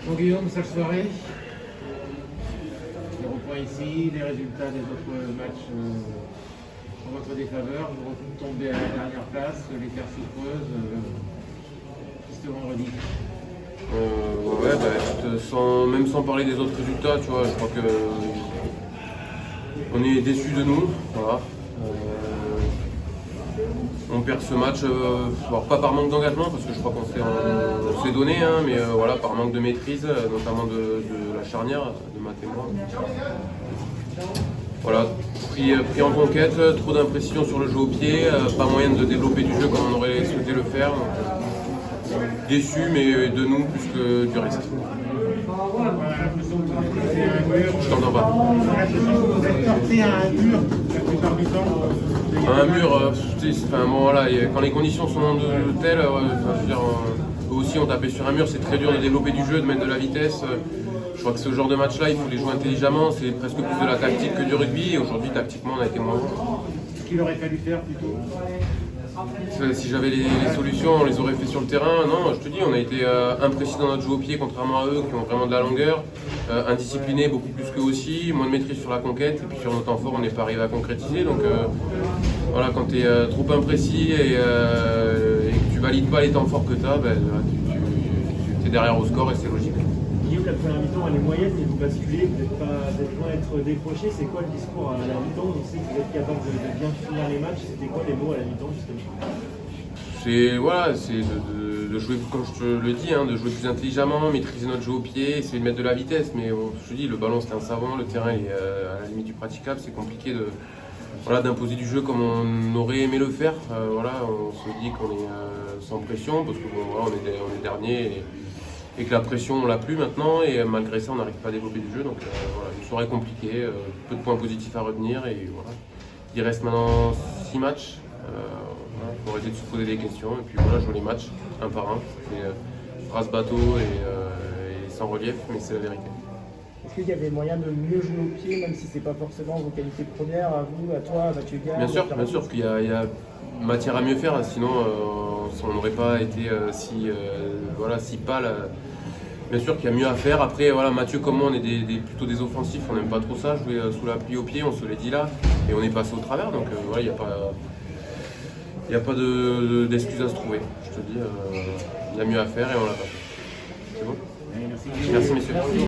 Bon Guillaume, sale soirée. 0 points ici, les résultats des autres matchs en votre défaveur. Vous retombez à la dernière place, les terres souffreuses, ce vendredi. Ouais, bah, écoute, même sans parler des autres résultats, tu vois, je crois que on est déçus de nous. Voilà. On perd ce match, alors pas par manque d'engagement, parce que je crois qu'on s'est donné, hein, mais voilà, par manque de maîtrise, notamment de la charnière, de Matt et moi. Voilà, pris en conquête, trop d'impression sur le jeu au pied, pas moyen de développer du jeu comme on aurait souhaité le faire. Déçu, mais de nous plus que du reste. Je t'entends pas. Vous êtes porté à un mur la plupart du temps. Un mur, bon, voilà, quand les conditions sont telles, je veux dire, eux aussi on tapait sur un mur, c'est très dur de développer du jeu, de mettre de la vitesse. Je crois que ce genre de match-là, il faut les jouer intelligemment, c'est presque plus de la tactique que du rugby, et aujourd'hui, tactiquement, on a été moins bon. Ce qu'il aurait fallu faire plutôt. Si j'avais les solutions, on les aurait fait sur le terrain. Non, je te dis, on a été imprécis dans notre jeu au pied, contrairement à eux qui ont vraiment de la longueur. Indisciplinés beaucoup plus qu'eux aussi, moins de maîtrise sur la conquête. Et puis sur nos temps forts, on n'est pas arrivé à concrétiser. Donc voilà, quand tu es trop imprécis et que tu valides pas les temps forts que tu as, tu es derrière au score et c'est logique. Guillaume, la première mi-temps elle est moyenne et vous basculez, vous n'êtes loin d'être décroché. C'est quoi le discours à la mi-temps? On sait que vous êtes capable de bien finir les matchs. C'était quoi les mots à la mi-temps justement? C'est de jouer, comme je te le dis, hein, de jouer plus intelligemment, maîtriser notre jeu au pied, essayer de mettre de la vitesse. Mais je te dis, le ballon c'est un savant, le terrain est à la limite du praticable, c'est compliqué d'imposer du jeu comme on aurait aimé le faire. On se dit qu'on est sans pression parce que on est dernier et que la pression on l'a plus maintenant et malgré ça on n'arrive pas à développer du jeu. Donc une soirée compliquée, peu de points positifs à retenir et voilà. Il reste maintenant 6 matchs. Il faut arrêter de se poser des questions et puis voilà, jouer les matchs un par un. C'est phrase bateau et sans relief, mais c'est la vérité. Est-ce qu'il y avait moyen de mieux jouer au pied, même si c'est pas forcément vos qualités premières, à vous, à toi, à Mathieu Gall? Bien sûr qu'il y a matière à mieux faire, sinon on n'aurait pas été si pâle. Bien sûr qu'il y a mieux à faire. Après, voilà, Mathieu comme moi, on est plutôt des offensifs, on n'aime pas trop ça, jouer sous la pluie au pied, on se l'est dit là, et on est passé au travers, donc il n'y a pas d'excuses à se trouver. Je te dis, il y a mieux à faire et on l'a pas fait. C'est bon? Allez, merci. Merci messieurs.